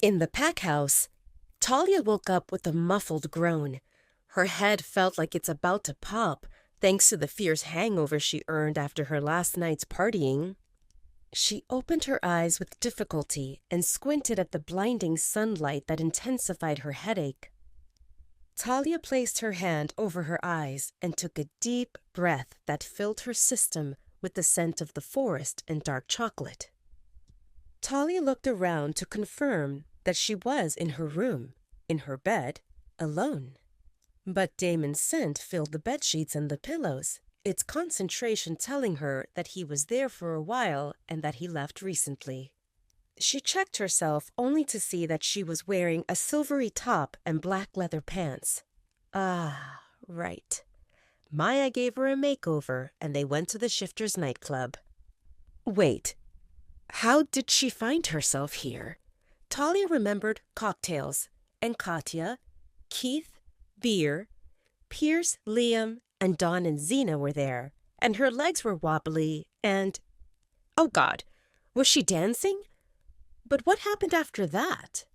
In the packhouse, Talia woke up with a muffled groan. Her head felt like it's about to pop, thanks to the fierce hangover she earned after her last night's partying. She opened her eyes with difficulty and squinted at the blinding sunlight that intensified her headache. Talia placed her hand over her eyes and took a deep breath that filled her system with the scent of the forest and dark chocolate. Talia looked around to confirm that she was in her room, in her bed, alone. But Damon's scent filled the bedsheets and the pillows, its concentration telling her that he was there for a while and that he left recently. She checked herself only to see that she was wearing a silvery top and black leather pants. Ah, right. Maya gave her a makeover and they went to the Shifters nightclub. Wait, how did she find herself here? Talia remembered cocktails, and Katya, Keith, beer, Pierce, Liam, and Dawn and Zena were there, and her legs were wobbly, and... Oh God, was she dancing? But what happened after that?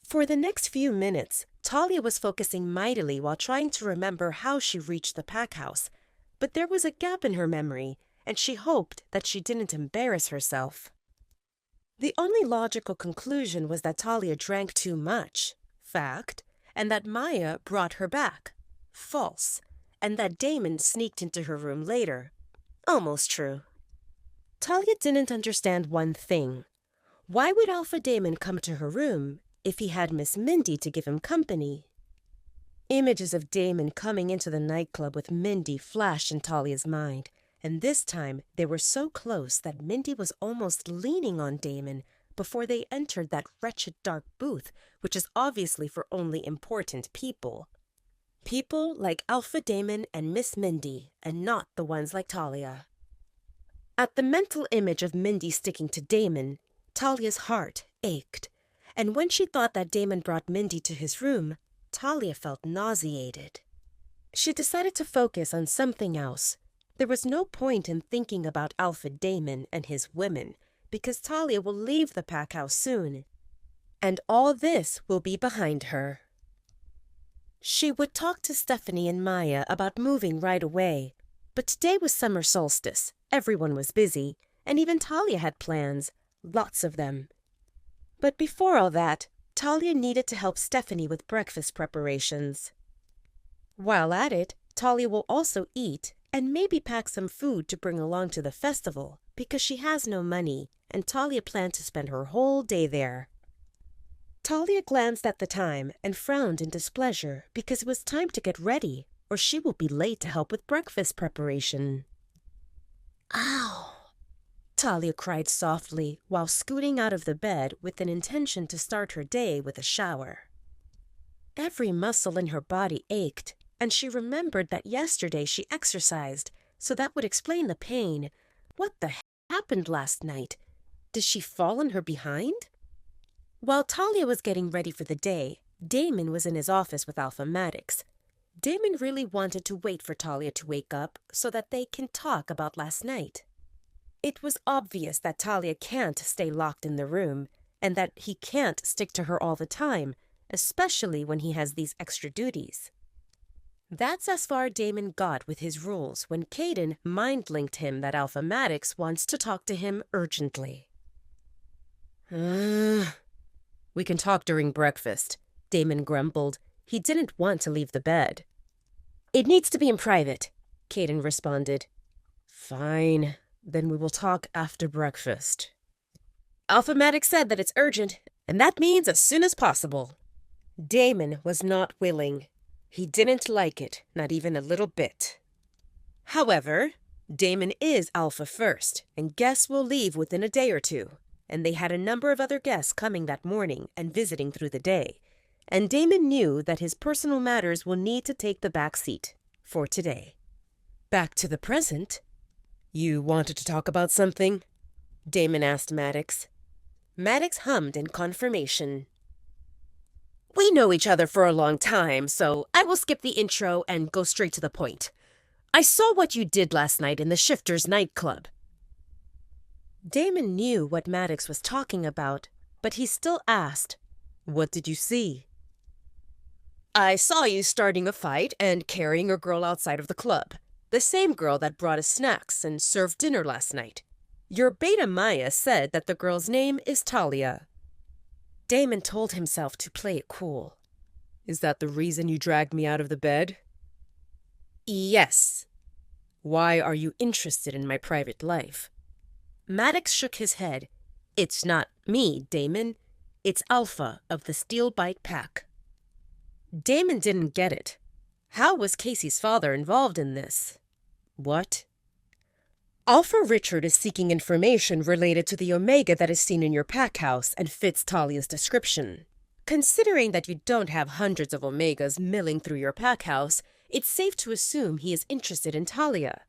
For the next few minutes, Talia was focusing mightily while trying to remember how she reached the packhouse, but there was a gap in her memory, and she hoped that she didn't embarrass herself. The only logical conclusion was that Talia drank too much, fact, and that Maya brought her back, false, and that Damon sneaked into her room later, almost true. Talia didn't understand one thing. Why would Alpha Damon come to her room if he had Miss Mindy to give him company? Images of Damon coming into the nightclub with Mindy flashed in Talia's mind, and this time they were so close that Mindy was almost leaning on Damon before they entered that wretched dark booth, which is obviously for only important people. People like Alpha Damon and Miss Mindy, and not the ones like Talia. At the mental image of Mindy sticking to Damon, Talia's heart ached, and when she thought that Damon brought Mindy to his room, Talia felt nauseated. She decided to focus on something else. There was no point in thinking about Alpha Damon and his women, because Talia will leave the packhouse soon, and all this will be behind her. She would talk to Stephanie and Maya about moving right away, but today was summer solstice, everyone was busy, and even Talia had plans, lots of them. But before all that, Talia needed to help Stephanie with breakfast preparations. While at it, Talia will also eat and maybe pack some food to bring along to the festival, because she has no money, and Talia planned to spend her whole day there. Talia glanced at the time and frowned in displeasure because it was time to get ready, or she will be late to help with breakfast preparation. Ow! Talia cried softly while scooting out of the bed with an intention to start her day with a shower. Every muscle in her body ached, and she remembered that yesterday she exercised, so that would explain the pain. What the heck happened last night? Did she fall on her behind? While Talia was getting ready for the day, Damon was in his office with Alpha Maddox. Damon really wanted to wait for Talia to wake up so that they can talk about last night. It was obvious that Talia can't stay locked in the room, and that he can't stick to her all the time, especially when he has these extra duties. That's as far Damon got with his rules when Caden mind-linked him that Alpha Maddox wants to talk to him urgently. We can talk during breakfast, Damon grumbled. He didn't want to leave the bed. It needs to be in private, Caden responded. Fine, then we will talk after breakfast. Alpha Maddox said that it's urgent, and that means as soon as possible. Damon was not willing. He didn't like it, not even a little bit. However, Damon is Alpha first, and guests will leave within a day or two, and they had a number of other guests coming that morning and visiting through the day, and Damon knew that his personal matters will need to take the back seat for today. Back to the present. You wanted to talk about something? Damon asked Maddox. Maddox hummed in confirmation. We know each other for a long time, so I will skip the intro and go straight to the point. I saw what you did last night in the Shifters nightclub. Damon knew what Maddox was talking about, but he still asked, "What did you see?" "I saw you starting a fight and carrying a girl outside of the club. The same girl that brought us snacks and served dinner last night. Your beta Maya said that the girl's name is Talia." Damon told himself to play it cool. "Is that the reason you dragged me out of the bed?" "Yes." "Why are you interested in my private life?" Maddox shook his head. "It's not me, Damon. It's Alpha of the Steel Bite Pack." Damon didn't get it. How was Casey's father involved in this? What? "Alpha Richard is seeking information related to the Omega that is seen in your packhouse and fits Talia's description. Considering that you don't have hundreds of Omegas milling through your packhouse, it's safe to assume he is interested in Talia."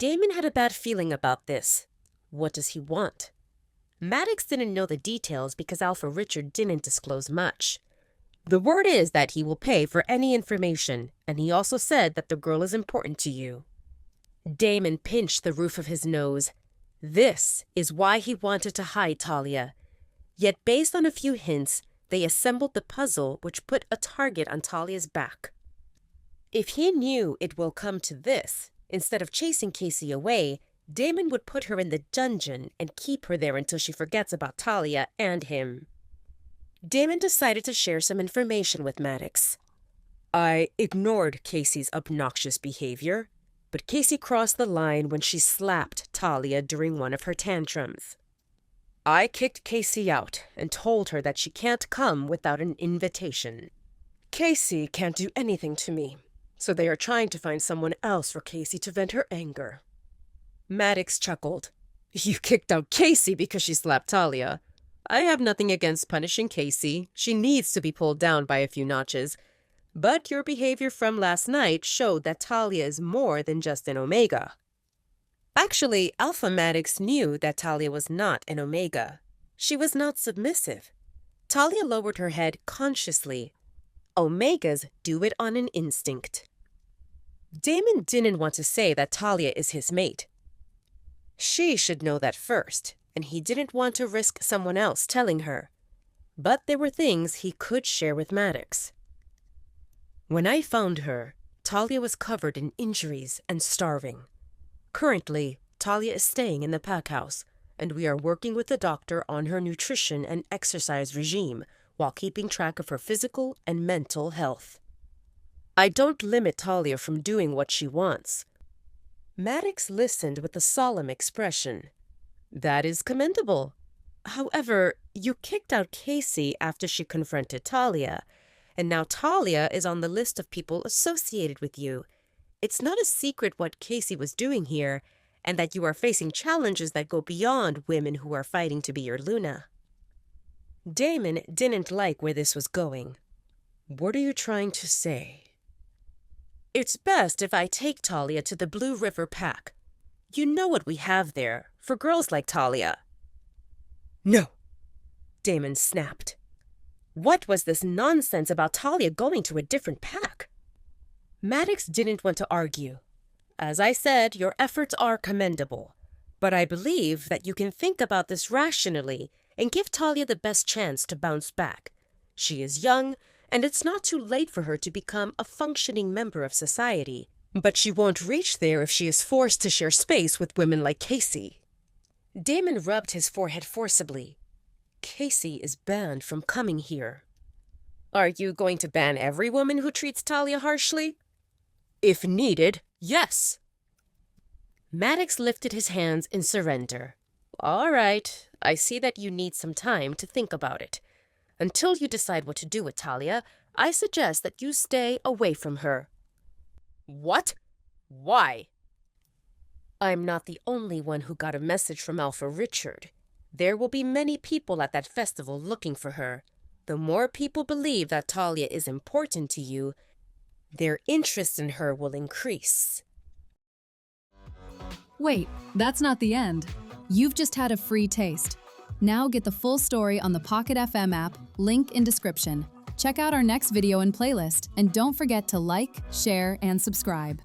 Damon had a bad feeling about this. What does he want? Maddox didn't know the details because Alpha Richard didn't disclose much. The word is that he will pay for any information, and he also said that the girl is important to you. Damon pinched the roof of his nose. This is why he wanted to hide Talia. Yet based on a few hints, they assembled the puzzle which put a target on Talia's back. If he knew it will come to this, instead of chasing Casey away, Damon would put her in the dungeon and keep her there until she forgets about Talia and him. Damon decided to share some information with Maddox. "I ignored Casey's obnoxious behavior, but Casey crossed the line when she slapped Talia during one of her tantrums. I kicked Casey out and told her that she can't come without an invitation. Casey can't do anything to me, so they are trying to find someone else for Casey to vent her anger." Maddox chuckled. "You kicked out Casey because she slapped Talia. I have nothing against punishing Casey. She needs to be pulled down by a few notches. But your behavior from last night showed that Talia is more than just an Omega." Actually, Alpha Maddox knew that Talia was not an Omega. She was not submissive. Talia lowered her head consciously. Omegas do it on an instinct. Damon didn't want to say that Talia is his mate. She should know that first, and he didn't want to risk someone else telling her. But there were things he could share with Maddox. "When I found her, Talia was covered in injuries and starving. Currently, Talia is staying in the packhouse, and we are working with the doctor on her nutrition and exercise regime while keeping track of her physical and mental health. I don't limit Talia from doing what she wants." Maddox listened with a solemn expression. "That is commendable. However, you kicked out Casey after she confronted Talia, and now Talia is on the list of people associated with you. It's not a secret what Casey was doing here, and that you are facing challenges that go beyond women who are fighting to be your Luna." Damon didn't like where this was going. "What are you trying to say?" "It's best if I take Talia to the Blue River Pack. You know what we have there, for girls like Talia." "No," Damon snapped. What was this nonsense about Talia going to a different pack? Maddox didn't want to argue. "As I said, your efforts are commendable, but I believe that you can think about this rationally and give Talia the best chance to bounce back. She is young, and it's not too late for her to become a functioning member of society. But she won't reach there if she is forced to share space with women like Casey." Damon rubbed his forehead forcibly. "Casey is banned from coming here." "Are you going to ban every woman who treats Talia harshly?" "If needed, yes." Maddox lifted his hands in surrender. "All right, I see that you need some time to think about it. Until you decide what to do with Talia, I suggest that you stay away from her." "What? Why?" "I'm not the only one who got a message from Alpha Richard. There will be many people at that festival looking for her. The more people believe that Talia is important to you, their interest in her will increase." Wait, that's not the end. You've just had a free taste. Now get the full story on the Pocket FM app, link in description. Check out our next video and playlist, and don't forget to like, share, and subscribe.